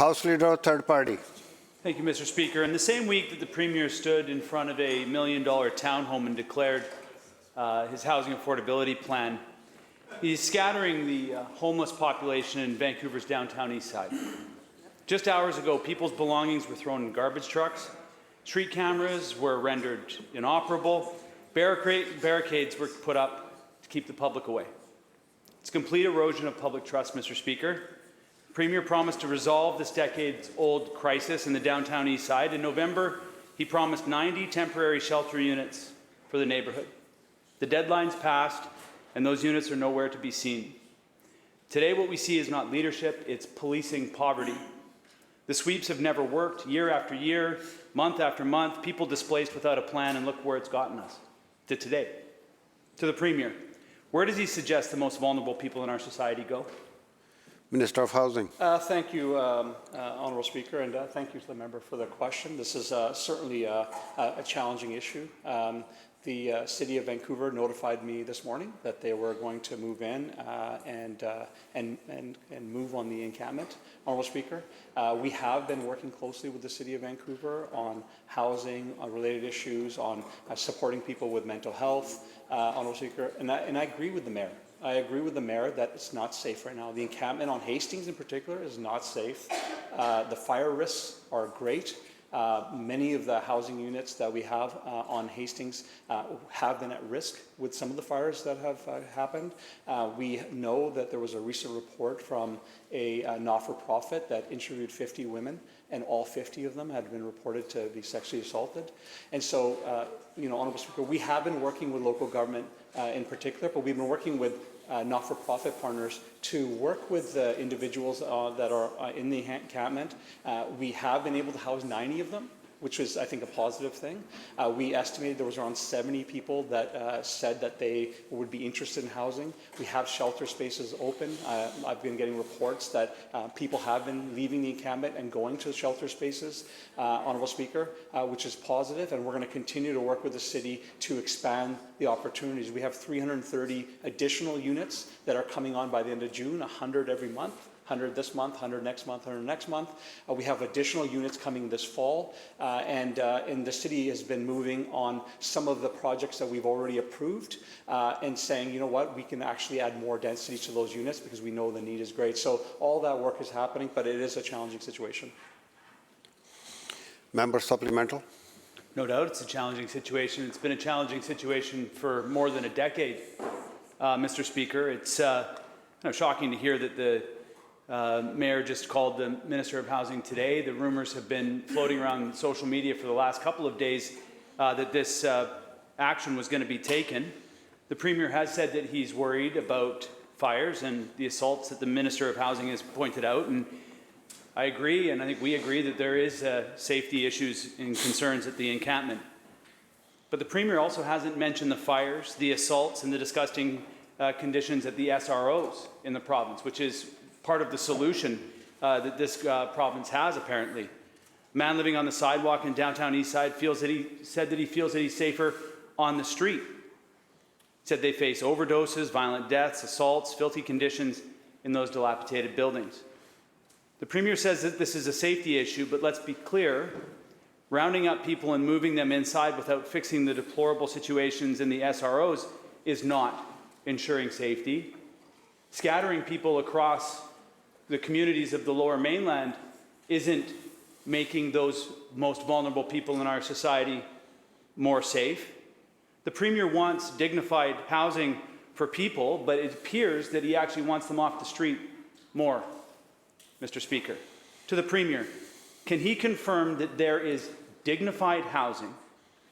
House Leader, third party. Thank you, Mr. Speaker. In the same week that the Premier stood in front of a $1 million townhome and declared his housing affordability plan, he's scattering the homeless population in Vancouver's downtown east side. Just hours ago, people's belongings were thrown in garbage trucks, street cameras were rendered inoperable, barricades were put up to keep the public away. It's complete erosion of public trust, Mr. Speaker. The Premier promised to resolve this decades-old crisis in the downtown east side. In November, he promised 90 temporary shelter units for the neighbourhood. The deadline's passed, and those units are nowhere to be seen. Today, what we see is not leadership, it's policing poverty. The sweeps have never worked. Year after year, month after month, people displaced without a plan, and look where it's gotten us, to today. To the Premier, where does he suggest the most vulnerable people in our society go? Minister of Housing. Thank you, Honourable Speaker, and thank you to the member for the question. This is certainly a challenging issue. The City of Vancouver notified me this morning that they were going to move in and move on the encampment. Honourable Speaker, we have been working closely with the City of Vancouver on housing, on related issues, on supporting people with mental health. Honourable Speaker, and I agree with the Mayor. I agree with the Mayor that it's not safe right now. The encampment on Hastings in particular is not safe. The fire risks are great. Many of the housing units that we have on Hastings have been at risk with some of the fires that have happened. We know that there was a recent report from a not-for-profit that interviewed 50 women, and all 50 of them had been reported to be sexually assaulted. And so, Honourable Speaker, we have been working with local government in particular, but we've been working with not-for-profit partners to work with the individuals that are in the encampment. We have been able to house 90 of them, which was, I think, a positive thing. We estimated there was around 70 people that said that they would be interested in housing. We have shelter spaces open. I've been getting reports that people have been leaving the encampment and going to the shelter spaces, Honourable Speaker, which is positive, and we're going to continue to work with the city to expand the opportunities. We have 330 additional units that are coming on by the end of June, 100 every month. 100 this month, 100 next month, 100 next month. We have additional units coming this fall, and the city has been moving on some of the projects that we've already approved and saying, you know what, we can actually add more density to those units because we know the need is great. So all that work is happening, but it is a challenging situation. Member supplemental. No doubt it's a challenging situation. It's been a challenging situation for more than a decade, Mr. Speaker. It's shocking to hear that the Mayor just called the Minister of Housing today. The rumours have been floating around social media for the last couple of days that this action was going to be taken. The Premier has said that he's worried about fires and the assaults that the Minister of Housing has pointed out, and I agree, and I think we agree that there is safety issues and concerns at the encampment. But the Premier also hasn't mentioned the fires, the assaults, and the disgusting conditions at the SROs in the province, which is part of the solution that this province has, apparently. A man living on the sidewalk in downtown Eastside said that he feels that he's safer on the street. He said they face overdoses, violent deaths, assaults, filthy conditions in those dilapidated buildings. The Premier says that this is a safety issue, but let's be clear, rounding up people and moving them inside without fixing the deplorable situations in the SROs is not ensuring safety. Scattering people across the communities of the Lower Mainland isn't making those most vulnerable people in our society more safe. The Premier wants dignified housing for people, but it appears that he actually wants them off the street more, Mr. Speaker. To the Premier, can he confirm that there is dignified housing,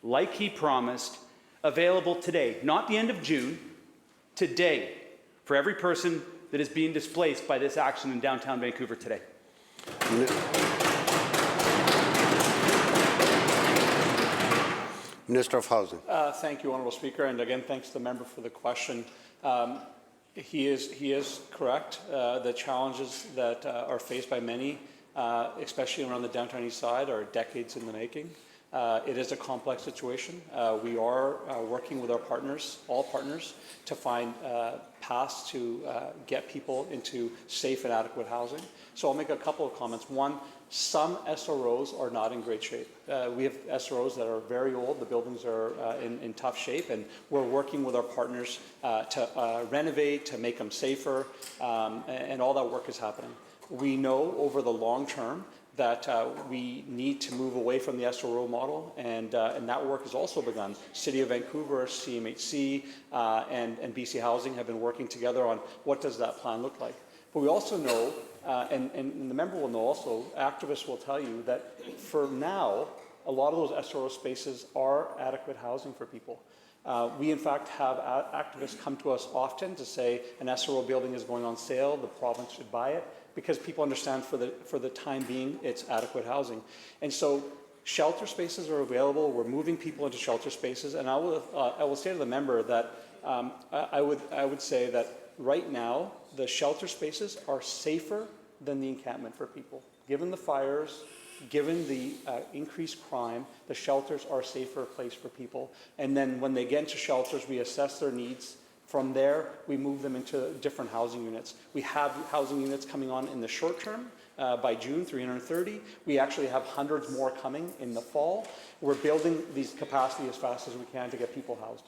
like he promised, available today, not the end of June, today, for every person that is being displaced by this action in downtown Vancouver today? Minister of Housing. Thank you, Honourable Speaker, and again, thanks to the member for the question. He is correct. The challenges that are faced by many, especially around the downtown east side, are decades in the making. It is a complex situation. We are working with our partners, all partners, to find paths to get people into safe and adequate housing. So I'll make a couple of comments. One, some SROs are not in great shape. We have SROs that are very old. The buildings are in tough shape, and we're working with our partners to renovate, to make them safer, and all that work is happening. We know over the long term that we need to move away from the SRO model, and that work has also begun. City of Vancouver, CMHC, and BC Housing have been working together on what does that plan look like. But we also know, and the member will know also, activists will tell you that for now, a lot of those SRO spaces are adequate housing for people. We in fact have activists come to us often to say an SRO building is going on sale, the province should buy it, because people understand for the time being it's adequate housing. And so shelter spaces are available. We're moving people into shelter spaces, and I will say to the member that I would say that right now the shelter spaces are safer than the encampment for people. Given the fires, given the increased crime, the shelters are a safer place for people. And then when they get into shelters, we assess their needs. From there, we move them into different housing units. We have housing units coming on in the short term. By June, 330. We actually have hundreds more coming in the fall. We're building these capacity as fast as we can to get people housed.